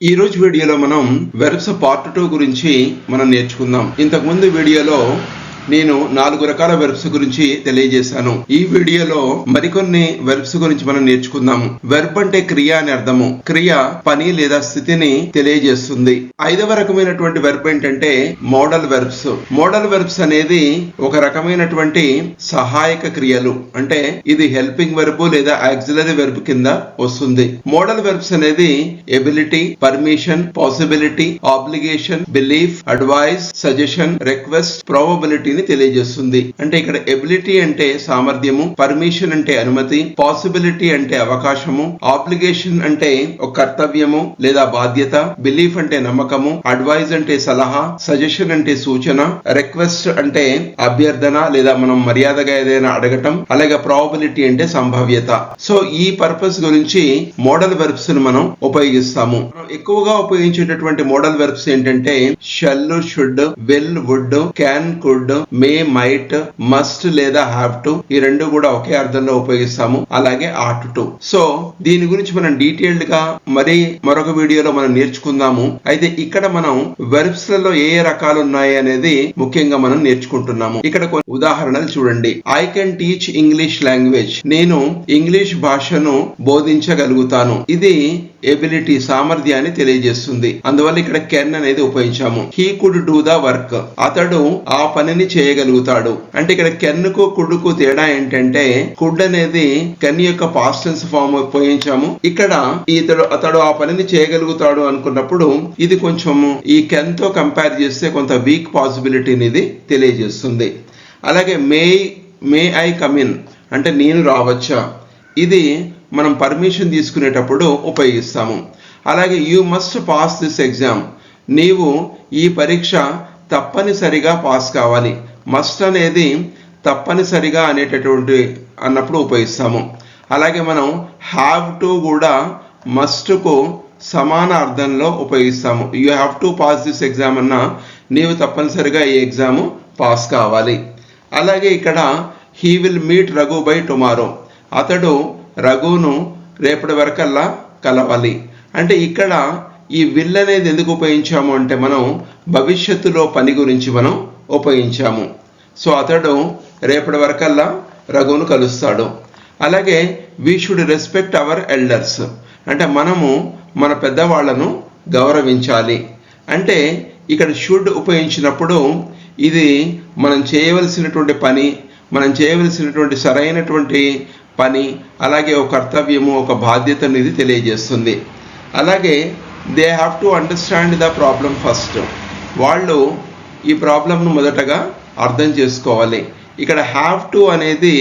ఈ రోజు వీడియోలో మనం వెర్బ్స్ పార్ట్ 2 గురించి మనం నేర్చుకుందాం. ఇంతకు ముందు వీడియోలో నేను 4 రకాల వెర్బ్స్ గురించి తెలియజేశాను. ఈ వీడియోలో మరికొన్ని వెర్బ్స్ గురించి మనం నేర్చుకుందాము. వెర్బ్ అంటే క్రియ అని అర్థము. క్రియ పని లేదా స్థితిని తెలియజేస్తుంది. 5వ రకమైనటువంటి వెర్బ్ ఏంటంటే మోడల్ వెర్బ్స్. మోడల్ వెర్బ్స్ అనేది ఒక రకమైనటువంటి సహాయక క్రియలు. అంటే ఇది హెల్పింగ్ వెర్బ్ లేదా ఆక్సిలరీ వెర్బ్ కింద వస్తుంది. మోడల్ వెర్బ్స్ అనేది ability, permission, possibility, obligation, belief, advice, suggestion, request, probability తెలియజేస్తుంది. అంటే ఇక్కడ ఎబిలిటీ అంటే సామర్థ్యము, పర్మిషన్ అంటే అనుమతి, పాసిబిలిటీ అంటే అవకాశము, ఆబ్లిగేషన్ అంటే ఒక కర్తవ్యము లేదా బాధ్యత, బిలీఫ్ అంటే నమ్మకము, అడ్వైజ్ అంటే సలహా, సజెషన్ అంటే సూచన, రిక్వెస్ట్ అంటే అభ్యర్థన లేదా మనం మర్యాదగా ఏదైనా అడగటం, అలాగే ప్రాబబిలిటీ అంటే సంభావ్యత. సో ఈ పర్పస్ గురించి మోడల్ వెర్బ్స్ ను మనం ఉపయోగిస్తాము. ఎక్కువగా ఉపయోగించేటటువంటి మోడల్ వెర్బ్స్ ఏంటంటే shall, should, will, would, can, could, may, might, must లేదా హ్యావ్ టు. ఈ రెండు కూడా ఒకే అర్థంలో ఉపయోగిస్తాము. అలాగే ఆట్ టు. సో దీని గురించి మనం డీటెయిల్డ్ గా మరొక వీడియోలో మనం నేర్చుకుందాము. అయితే ఇక్కడ మనం వెర్బ్స్ లలో ఏ రకాలు ఉన్నాయి అనేది ముఖ్యంగా మనం నేర్చుకుంటున్నాము. ఇక్కడ కొన్ని ఉదాహరణలు చూడండి. I can teach English language. నేను ఇంగ్లీష్ భాషను బోధించగలుగుతాను. ఇది ఎబిలిటీ, సామర్థ్యాన్ని తెలియజేస్తుంది. అందువల్ల ఇక్కడ కెన్ అనేది ఉపయోగించాము. He could do the work. అతడు ఆ పనిని చేయగలుగుతాడు. అంటే ఇక్కడ కెన్ కు కుడ్ కు తేడా ఏంటంటే కుడ్ అనేది కెన్ యొక్క పాస్ట్ టెన్స్ ఫామ్ ఉపయోగించాము. ఇక్కడ అతడు ఆ పనిని చేయగలుగుతాడు అనుకున్నప్పుడు ఇది కొంచెం ఈ కెన్ తో కంపేర్ చేస్తే కొంత వీక్ పాసిబిలిటీని ఇది తెలియజేస్తుంది. అలాగే మే ఐ కమ్ ఇన్ అంటే నేను రావచ్చా. ఇది మనం పర్మిషన్ తీసుకునేటప్పుడు ఉపయోగిస్తాము. అలాగే you must pass this exam. నీవు ఈ పరీక్ష తప్పనిసరిగా పాస్ కావాలి. మస్ట్ అనేది తప్పనిసరిగా అనేటటువంటి అన్నప్పుడు ఉపయోగిస్తాము. అలాగే మనం హ్యావ్ టు కూడా మస్ట్ కు సమాన అర్థంలో ఉపయోగిస్తాము. You have to pass this exam అన్నా నీవు తప్పనిసరిగా ఈ ఎగ్జామ్ పాస్ కావాలి. అలాగే ఇక్కడ he will meet Raghu by tomorrow. అతడు రఘును రేపటి వరకల్లా కలవాలి. అంటే ఇక్కడ ఈ విల్ అనేది ఎందుకు ఉపయోగించాము అంటే మనం భవిష్యత్తులో పని గురించి మనం ఉపయోగించాము. సో అతడు రేపటి వరకల్లా రఘును కలుస్తాడు. అలాగే we should respect hour elders. అంటే మనము మన పెద్దవాళ్లను గౌరవించాలి. అంటే ఇక్కడ షుడ్ ఉపయోగించినప్పుడు ఇది మనం చేయవలసినటువంటి పని, మనం చేయవలసినటువంటి సరైనటువంటి పని, అలాగే ఒక కర్తవ్యము, ఒక బాధ్యత అనేది తెలియజేస్తుంది. అలాగే they have to understand the problem first. వాళ్ళు ఈ ప్రాబ్లంను మొదటగా అర్థం చేసుకోవాలి. ఇక్కడ హ్యావ్ టు అనేది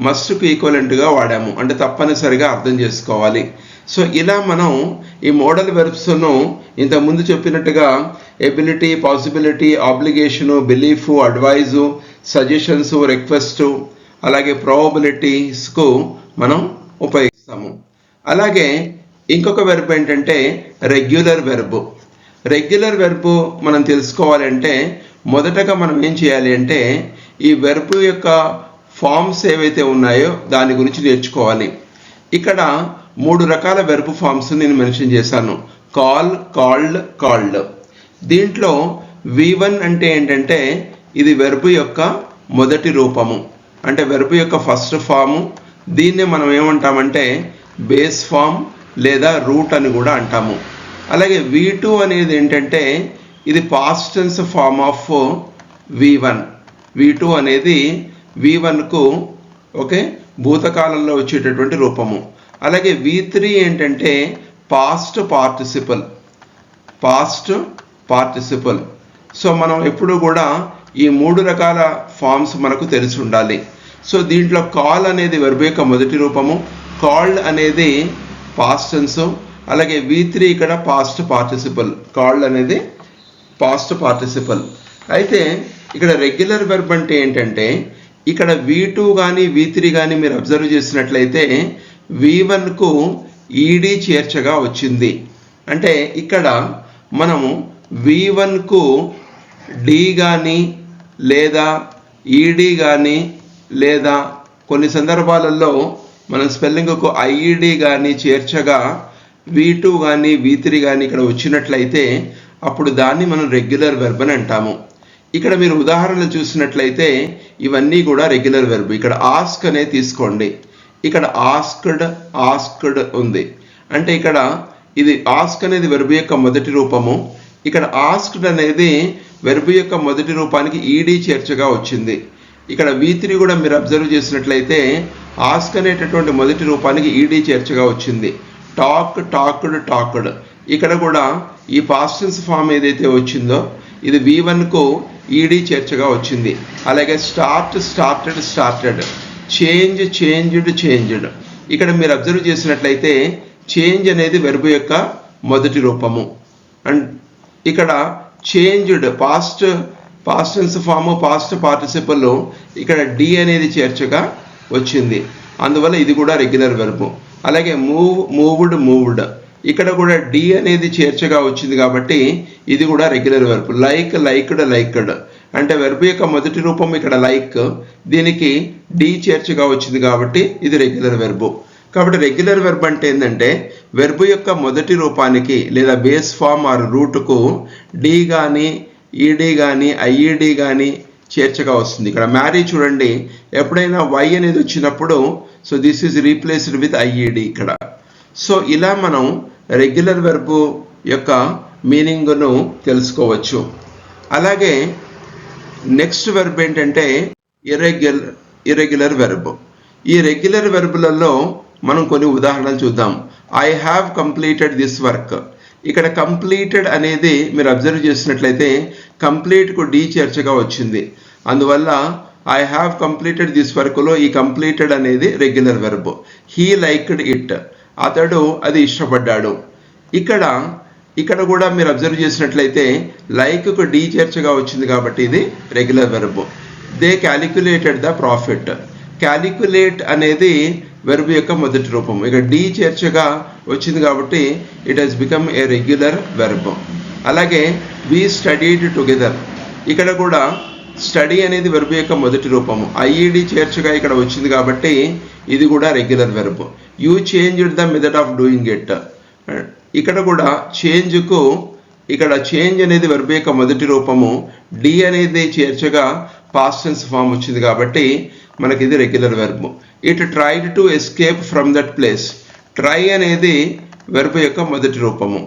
మస్ట్కు ఈక్వలెంట్గా వాడాము. అంటే తప్పనిసరిగా అర్థం చేసుకోవాలి. సో ఇలా మనం ఈ మోడల్ వెర్బ్స్ను ఇంతకుముందు చెప్పినట్టుగా ability, possibility, obligation, belief, advice, suggestions, request, అలాగే ప్రాబబిలిటీస్కు మనం ఉపయోగిస్తాము. అలాగే ఇంకొక వెర్బ్ ఏంటంటే రెగ్యులర్ వెర్బ్. రెగ్యులర్ వెర్బ్ మనం తెలుసుకోవాలంటే మొదటగా మనం ఏం చేయాలి అంటే ఈ వెర్బ్ యొక్క ఫామ్స్ ఏవైతే ఉన్నాయో దాని గురించి నేర్చుకోవాలి. ఇక్కడ 3 రకాల వెర్బ్ ఫామ్స్ నేను మెన్షన్ చేశాను. Call, called, called. దీంట్లో V1 అంటే ఏంటంటే ఇది వెర్బ్ యొక్క మొదటి రూపము. అంటే వెర్బ్ యొక్క ఫస్ట్ ఫాము. దీన్నే మనం ఏమంటామంటే బేస్ ఫామ్ లేదా రూట్ అని కూడా అంటాము. అలాగే V2 అనేది ఏంటంటే ఇది past tense form of V1. V2 అనేది V1కు భూతకాలంలో వచ్చేటటువంటి రూపము. అలాగే V3 ఏంటంటే పాస్ట్ పార్టిసిపల్. సో మనం ఎప్పుడు కూడా ఈ 3 రకాల ఫామ్స్ మనకు తెలిసి ఉండాలి. సో దీంట్లో కాల్ అనేది వెర్బ్ యొక్క మొదటి రూపము, కాల్డ్ అనేది పాస్ట్ టెన్స్, అలాగే V3 ఇక్కడ పాస్ట్ పార్టిసిపల్. కాల్డ్ అనేది పాస్ట్ పార్టిసిపల్. అయితే ఇక్కడ రెగ్యులర్ వెర్బ్ అంటే ఏంటంటే ఇక్కడ V2 కానీ V3 కానీ మీరు అబ్జర్వ్ చేసినట్లయితే V1కు ఈడీ చేర్చగా వచ్చింది. అంటే ఇక్కడ మనము V1కు డి కానీ లేదా ఈడీ కానీ లేదా కొన్ని సందర్భాలలో మనం స్పెల్లింగ్కు ఐఈడి కానీ చేర్చగా V2 కానీ V3 కానీ ఇక్కడ వచ్చినట్లయితే అప్పుడు దాన్ని మనం రెగ్యులర్ వెర్బ్ అని అంటాము. ఇక్కడ మీరు ఉదాహరణలు చూసినట్లయితే ఇవన్నీ కూడా రెగ్యులర్ వెర్బ్. ఇక్కడ ఆస్క్ అనేది తీసుకోండి. ఇక్కడ ఆస్క్డ్ ఉంది. అంటే ఇక్కడ ఇది ఆస్క్ అనేది వెర్బ్ యొక్క మొదటి రూపము. ఇక్కడ ఆస్క్డ్ అనేది వెర్బ్ యొక్క మొదటి రూపానికి ఈడీ చేర్చగా వచ్చింది. ఇక్కడ V3 కూడా మీరు అబ్జర్వ్ చేసినట్లయితే ఆస్క్ అనేటటువంటి మొదటి రూపానికి ఈడీ చేర్చగా వచ్చింది. టాక్డ్. ఇక్కడ కూడా ఈ పాస్ట్ టెన్స్ ఫామ్ ఏదైతే వచ్చిందో ఇది V1కు ఈడీ చేర్చగా వచ్చింది. అలాగే స్టార్టెడ్, చేంజ్డ్. ఇక్కడ మీరు అబ్జర్వ్ చేసినట్లయితే చేంజ్ అనేది వెర్బ్ యొక్క మొదటి రూపము. అండ్ ఇక్కడ changed past tense form past participle ఇక్కడ డి అనేది చేర్చగా వచ్చింది. అందువల్ల ఇది కూడా రెగ్యులర్ వెర్బ్. అలాగే మూవ్డ్ ఇక్కడ కూడా డి అనేది చేర్చగా వచ్చింది కాబట్టి ఇది కూడా రెగ్యులర్ వెర్బ్. లైక్డ్ అంటే వెర్బ్ యొక్క మొదటి రూపం ఇక్కడ లైక్, దీనికి డి చేర్చగా వచ్చింది కాబట్టి ఇది రెగ్యులర్ వెర్బ్. కాబట్టి రెగ్యులర్ వెర్బ్ అంటే ఏంటంటే వెర్బ్ యొక్క మొదటి రూపానికి లేదా బేస్ ఫామ్ ఆర్ రూట్కు డి కానీ ఈడీ కానీ ఐఈడి కానీ చేర్చగా వస్తుంది. ఇక్కడ మ్యారీ చూడండి, ఎప్పుడైనా వై అనేది వచ్చినప్పుడు so this is replaced with IED ఇక్కడ. సో ఇలా మనం రెగ్యులర్ వెర్బ్ యొక్క మీనింగ్ను తెలుసుకోవచ్చు. అలాగే నెక్స్ట్ వెర్బ్ ఏంటంటే ఇర్రెగ్యులర్ వెర్బ్. ఈ రెగ్యులర్ వెర్బ్లలో మనం కొన్ని ఉదాహరణలు చూద్దాం. I have completed this work. ఇక్కడ కంప్లీటెడ్ అనేది మీరు అబ్జర్వ్ చేసినట్లయితే కంప్లీట్కు డి చేర్చగా వచ్చింది. అందువల్ల ఐ హ్యావ్ కంప్లీటెడ్ దిస్ వర్క్లో ఈ కంప్లీటెడ్ అనేది regular verb. He liked it, అతడు అది ఇష్టపడ్డాడు. ఇక్కడ కూడా మీరు అబ్జర్వ్ చేసినట్లయితే లైక్కు డి చేర్చగా వచ్చింది కాబట్టి ఇది regular verb. They calculated the profit. Calculate అనేది వెర్బ్ యొక్క మొదటి రూపం. ఇక డి చేర్చగా వచ్చింది కాబట్టి it has become a regular verb. అలాగే వి స్టడీడ్ టుగెదర్. ఇక్కడ కూడా స్టడీ అనేది వెర్బ్ యొక్క మొదటి రూపము. ఐఈడి చేర్చగా ఇక్కడ వచ్చింది కాబట్టి ఇది కూడా regular verb. You changed the method of doing it. ఇక్కడ కూడా చేంజ్కు ఇక్కడ చేంజ్ అనేది వెర్బ్ యొక్క మొదటి రూపము. డి అనేది చేర్చగా పాస్ట్ టెన్స్ ఫామ్ వచ్చింది కాబట్టి మనకి ఇది regular verb. It tried to escape from that place. Try అనేది వెర్బ్ యొక్క మొదటి రూపము.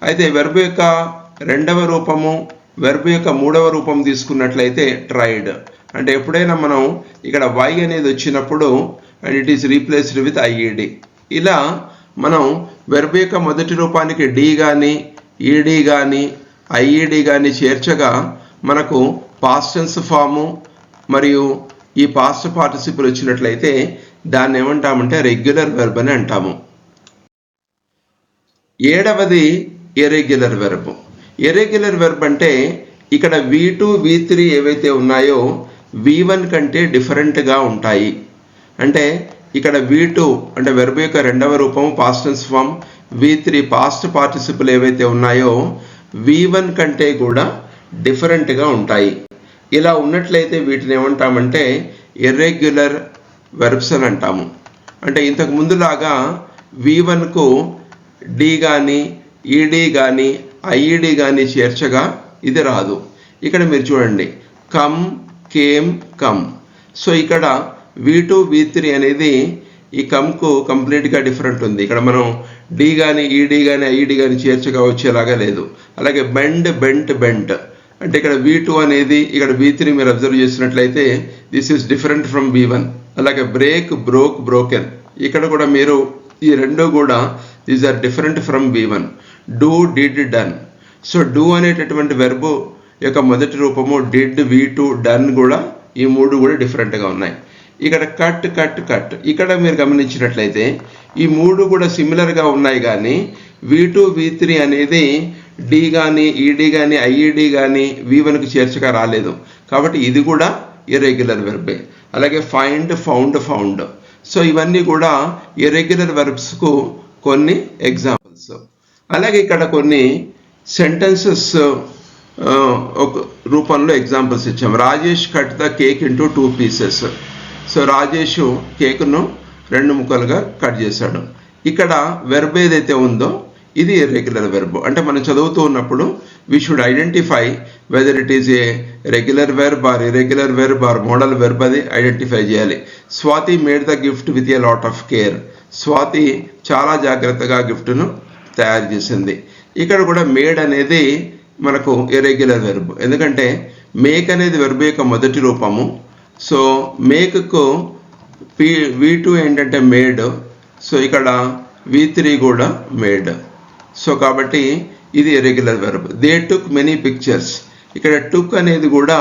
అయితే వెర్బ్ యొక్క రెండవ రూపము వెర్బ్ యొక్క మూడవ రూపం తీసుకున్నట్లయితే ట్రైడ్. అంటే ఎప్పుడైనా మనం ఇక్కడ వై అనేది వచ్చినప్పుడు and it is replaced with IED. ఇలా మనం వెర్బ్ యొక్క మొదటి రూపానికి డి కానీ ఈడి కానీ ఐఈడి కానీ చేర్చగా మనకు పాస్ట్ టెన్స్ ఫాము మరియు ఈ పాస్ట్ పార్టిసిపుల్ వచ్చినట్లయితే దాన్ని ఏమంటామంటే రెగ్యులర్ వెర్బ్ అని అంటాము. ఏడవది ఇర్రెగ్యులర్ వెర్బ్. ఇర్రెగ్యులర్ వెర్బ్ అంటే ఇక్కడ V2 V3 ఏవైతే ఉన్నాయో V1 కంటే డిఫరెంట్గా ఉంటాయి. అంటే ఇక్కడ V2 అంటే వెర్బ్ యొక్క రెండవ రూపం past tense form, V3 past participle ఏవైతే ఉన్నాయో V1 కంటే కూడా డిఫరెంట్గా ఉంటాయి. ఇలా ఉన్నట్లయితే వీటిని ఏమంటామంటే ఇర్రెగ్యులర్ వెర్బ్స్ అని అంటాము. అంటే ఇంతకు ముందులాగా V1కు డి కానీ ఈడి కానీ ఐఈడి కానీ చేర్చగా ఇది రాదు. ఇక్కడ మీరు చూడండి కమ్. సో ఇక్కడ V2 V3 అనేది ఈ కమ్కు కంప్లీట్గా డిఫరెంట్ ఉంది. ఇక్కడ మనం డి కానీ ఈడి కానీ ఐఈడి కానీ చేర్చగా వచ్చేలాగా లేదు. అలాగే బెంట్ అంటే ఇక్కడ V2 అనేది ఇక్కడ V3 మీరు అబ్జర్వ్ చేసినట్లయితే this is different from V1. అలాగే బ్రోకెన్ ఇక్కడ కూడా మీరు ఈ రెండు కూడా these are different from V1. Did done. So do అనేటటువంటి వెర్బ్ యొక్క మొదటి రూపము డిడ్, V2, డన్ కూడా ఈ మూడు కూడా డిఫరెంట్గా ఉన్నాయి. ఇక్కడ కట్ ఇక్కడ మీరు గమనించినట్లయితే ఈ మూడు కూడా సిమిలర్గా ఉన్నాయి కానీ V2 V3 అనేది డి కానీ ఈడి కానీ ఐఈడి కానీ V1కు చేర్చగా రాలేదు కాబట్టి ఇది కూడా ఇర్రెగ్యులర్ వెర్బే. అలాగే ఫౌండ్. సో ఇవన్నీ కూడా ఇర్రెగ్యులర్ వెర్బ్స్కు కొన్ని ఎగ్జాంపుల్స్. అలాగే ఇక్కడ కొన్ని సెంటెన్సెస్ ఒక రూపంలో ఎగ్జాంపుల్స్ ఇచ్చాము. Rajesh cut the cake into 2 pieces. So Rajesh కేక్ను 2 ముక్కలుగా కట్ చేశాడు. ఇక్కడ వెర్బ్ ఏదైతే ఉందో ఇది ఇర్రెగ్యులర్ వెర్బ్. అంటే మనం చదువుతూ ఉన్నప్పుడు we should identify whether it is a regular verb or irregular verb or modal verb, అది ఐడెంటిఫై చేయాలి. Swathi made the gift with a lot of care. Swathi చాలా జాగ్రత్తగా గిఫ్ట్ను తయారు చేసింది. ఇక్కడ కూడా మేడ్ అనేది మనకు ఇర్రెగ్యులర్ వెర్బ్, ఎందుకంటే మేక్ అనేది వెర్బ్ యొక్క మొదటి రూపము. సో మేక్కు V2 ఏంటంటే మేడ్, సో ఇక్కడ V3 కూడా మేడ్. సో కాబట్టి ఇది irregular verb. They took many pictures. ఇక్కడ టుక్ అనేది కూడా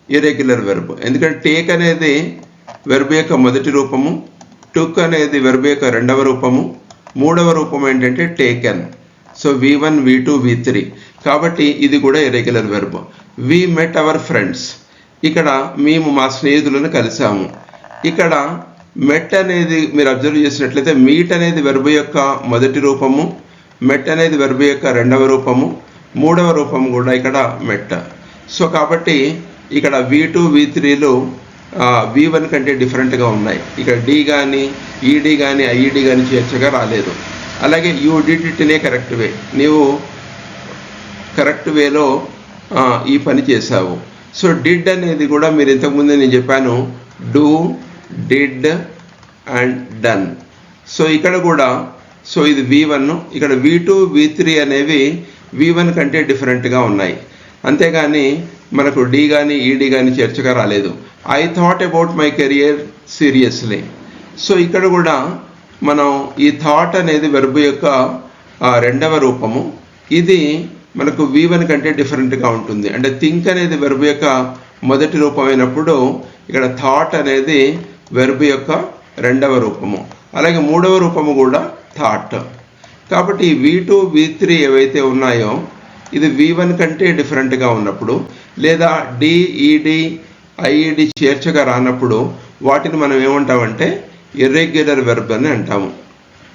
ఇర్రెగ్యులర్ వెర్బ్, ఎందుకంటే టేక్ అనేది వెర్బ్ యొక్క మొదటి రూపము, టుక్ అనేది వెర్బ్ యొక్క రెండవ రూపము, మూడవ రూపం ఏంటంటే taken. So V1, V2, V3, కాబట్టి ఇది కూడా irregular verb. We met our friends. ఇక్కడ మేము మా స్నేహితులను కలిసాము. ఇక్కడ మెట్ అనేది మీరు అబ్జర్వ్ చేసినట్లయితే మీట్ అనేది వెర్బ్ యొక్క మొదటి రూపము, మెట్ అనేది వెర్బ్ యొక్క రెండవ రూపము, మూడవ రూపము కూడా ఇక్కడ మెట్. సో కాబట్టి ఇక్కడ V2, V3లు V1 కంటే డిఫరెంట్గా ఉన్నాయి. ఇక్కడ డి కానీ ఈడి కానీ ఐఈడి కానీ చేర్చగా రాలేదు. అలాగే you did it in a correct way. నీవు కరెక్ట్ వేలో ఈ పని చేశావు. సో డిడ్ అనేది కూడా మీరు ఇంతకుముందే నేను చెప్పాను, do, did and done. So ఇక్కడ కూడా సో ఇది V1, ఇక్కడ V2, V3 అనేవి V1 కంటే డిఫరెంట్గా ఉన్నాయి. అంతేగాని మనకు డి కానీ ఈడి కానీ చేర్చగా రాలేదు. I thought about my career seriously. So ఇక్కడ కూడా మనం ఈ థాట్ అనేది వెర్బ్ యొక్క రెండవ రూపము. ఇది మనకు V1 కంటే డిఫరెంట్గా ఉంటుంది. అంటే థింక్ అనేది వెర్బ్ యొక్క మొదటి రూపమైనప్పుడు ఇక్కడ థాట్ అనేది వెర్బ్ యొక్క రెండవ రూపము, అలాగే మూడవ రూపము కూడా థాట్. కాబట్టి V2, V3 ఏవైతే ఉన్నాయో ఇది V1 కంటే డిఫరెంట్గా ఉన్నప్పుడు, లేదా డి, ఈడి, ఐఈడి చేర్చగా రానప్పుడు వాటిని మనం ఏమంటామంటే ఇర్రెగ్యులర్ వెర్బ్ అని అంటాము.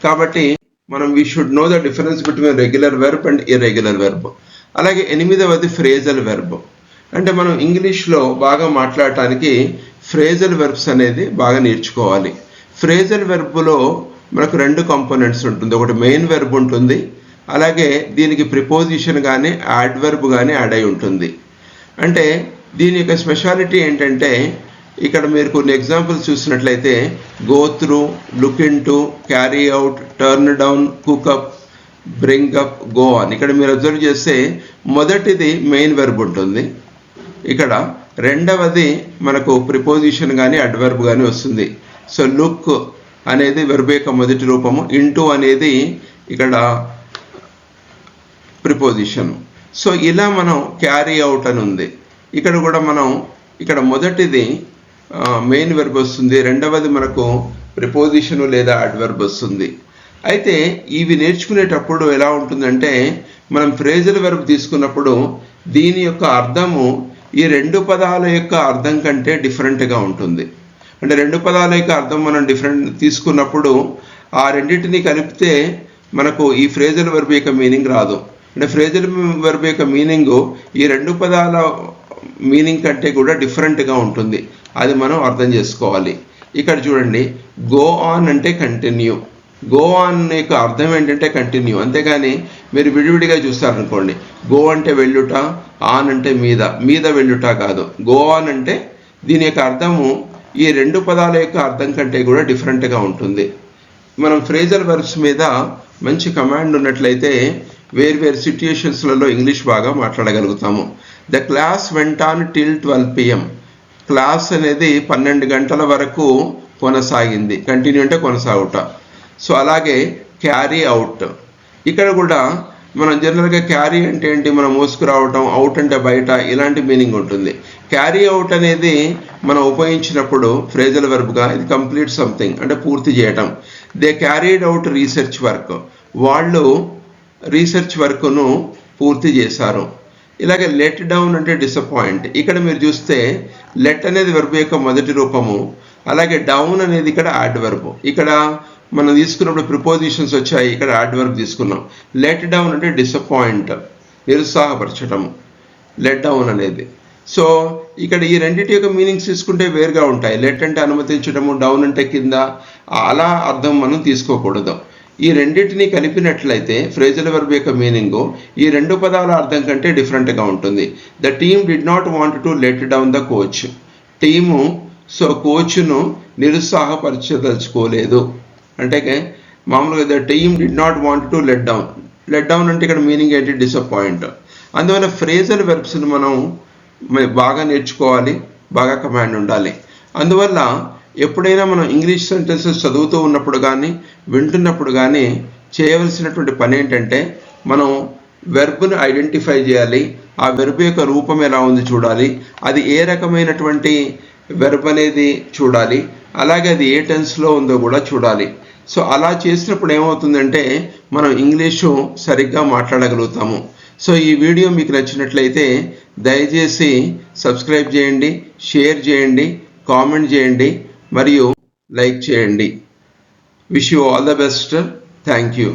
కాబట్టి మనం we should know the difference between regular verb and irregular verb. అలాగే 8వది ఫ్రేజల్ వెర్బ్. అంటే మనం ఇంగ్లీష్లో బాగా మాట్లాడటానికి ఫ్రేజల్ వెర్బ్స్ అనేది బాగా నేర్చుకోవాలి. ఫ్రేజల్ వెర్బ్లో మనకు 2 కాంపోనెంట్స్ ఉంటుంది. ఒకటి మెయిన్ వెర్బ్ ఉంటుంది, అలాగే దీనికి ప్రిపోజిషన్ కానీ యాడ్వర్బ్ కానీ యాడ్ అయి ఉంటుంది. అంటే దీని యొక్క స్పెషాలిటీ ఏంటంటే ఇక్కడ మీరు కొన్ని ఎగ్జాంపుల్స్ చూసినట్లయితే go through, look into, carry out, turn down, cook up, bring up, go on. ఇక్కడ మీరు అబ్జర్వ్ చేస్తే మొదటిది మెయిన్ వెర్బ్ ఉంటుంది, ఇక్కడ రెండవది మనకు ప్రిపోజిషన్ కానీ అడ్వర్బ్ కానీ వస్తుంది. సో లుక్ అనేది వెర్బ్ యొక్క మొదటి రూపము, ఇంటూ అనేది ఇక్కడ ప్రిపోజిషన్. సో ఇలా మనం క్యారీ అవుట్ అని ఉంది. ఇక్కడ కూడా మనం ఇక్కడ మొదటిది మెయిన్ వెర్బ్ వస్తుంది, రెండవది మనకు ప్రిపోజిషను లేదా అడ్వర్బ్ వస్తుంది. అయితే ఇవి నేర్చుకునేటప్పుడు ఎలా ఉంటుందంటే మనం ఫ్రేజల్ వెర్బ్ తీసుకున్నప్పుడు దీని యొక్క అర్థము ఈ 2 పదాల యొక్క అర్థం కంటే డిఫరెంట్గా ఉంటుంది. అంటే 2 పదాల యొక్క అర్థం మనం డిఫరెంట్ తీసుకున్నప్పుడు ఆ రెండింటిని కలిపితే మనకు ఈ ఫ్రేజల్ వెర్బ్ యొక్క మీనింగ్ రాదు. అంటే ఫ్రేజల్ వెర్బ్ యొక్క మీనింగు ఈ 2 పదాల మీనింగ్ కంటే కూడా డిఫరెంట్గా ఉంటుంది. అది మనం అర్థం చేసుకోవాలి. ఇక్కడ చూడండి, గో ఆన్ అంటే కంటిన్యూ. గో ఆన్ యొక్క అర్థం ఏంటంటే కంటిన్యూ, అంతేగాని మీరు విడివిడిగా చూస్తారనుకోండి, గో అంటే వెళ్ళుట, ఆన్ అంటే మీద, మీద వెళ్ళుట కాదు. గో ఆన్ అంటే దీని యొక్క అర్థము ఈ 2 పదాల యొక్క అర్థం కంటే కూడా డిఫరెంట్గా ఉంటుంది. మనం ఫ్రేజల్ వెర్బ్స్ మీద మంచి కమాండ్ ఉన్నట్లయితే వేర్వేరు సిట్యుయేషన్స్లలో ఇంగ్లీష్ బాగా మాట్లాడగలుగుతాము. The class went on till 12 PM. Class అనేది 12 గంటల వరకు కొనసాగింది. కంటిన్యూ అంటే కొనసాగుట. సో అలాగే క్యారీ అవుట్, ఇక్కడ కూడా మనం జనరల్గా క్యారీ అంటే ఏంటి, మనం మోసుకురావటం, అవుట్ అంటే బయట, ఇలాంటి మీనింగ్ ఉంటుంది. క్యారీ అవుట్ అనేది మనం ఉపయోగించినప్పుడు ఫ్రేజల్ వెర్బ్గా ఇది కంప్లీట్ సంథింగ్ అంటే పూర్తి చేయటం. They carried out research work, వాళ్ళు రీసెర్చ్ వర్క్ను పూర్తి చేశారు. ఇలాగే లెట్ డౌన్ అంటే డిసప్పాయింట్. ఇక్కడ మీరు చూస్తే లెట్ అనేది వెర్బ్ యొక్క మొదటి రూపము, అలాగే డౌన్ అనేది ఇక్కడ యాడ్వర్బ్. ఇక్కడ మనం తీసుకున్నప్పుడు ప్రిపోజిషన్స్ వచ్చాయి, ఇక్కడ యాడ్వర్బ్ తీసుకున్నాం. లెట్ డౌన్ అంటే డిసప్పాయింట్, నిరుత్సాహపరచటము, లెట్ డౌన్ అనేది. సో ఇక్కడ ఈ రెండింటి యొక్క మీనింగ్స్ తీసుకుంటే వేరుగా ఉంటాయి. లెట్ అంటే అనుమతించడము, డౌన్ అంటే కింద, అలా అర్థం మనం తీసుకోకూడదు. ఈ రెండింటిని కలిపినట్లయితే ఫ్రేజల్ వెర్బ్ యొక్క మీనింగ్ ఈ రెండు పదాల అర్థం కంటే డిఫరెంట్గా ఉంటుంది. The team did not want to let down the coach. Team కోచ్ను నిరుత్సాహపరచదలుచుకోలేదు. అంటే మామూలుగా the team did not want to let down. Let down అంటే ఇక్కడ మీనింగ్ ఏంటి? డిసప్పాయింట్. అందువల్ల ఫ్రేజల్ వెర్బ్స్ని మనం బాగా నేర్చుకోవాలి, బాగా కమాండ్ ఉండాలి. అందువల్ల ఎప్పుడైనా మనం ఇంగ్లీష్ సెంటెన్సెస్ చదువుతూ ఉన్నప్పుడు కానీ వింటున్నప్పుడు కానీ చేయవలసినటువంటి పని ఏంటంటే మనం వెర్బ్ను ఐడెంటిఫై చేయాలి. ఆ వెర్బ్ యొక్క రూపం ఎలా ఉంది చూడాలి, అది ఏ రకమైనటువంటి వెర్బ్ అనేది చూడాలి, అలాగే అది ఏ టెన్స్లో ఉందో కూడా చూడాలి. సో అలా చేసినప్పుడు ఏమవుతుందంటే మనం ఇంగ్లీషు సరిగ్గా మాట్లాడగలుగుతాము. సో ఈ వీడియో మీకు నచ్చినట్లయితే దయచేసి సబ్స్క్రైబ్ చేయండి, షేర్ చేయండి, కామెంట్ చేయండి మరియు లైక్ చేయండి. Wish you all the best. Thank you.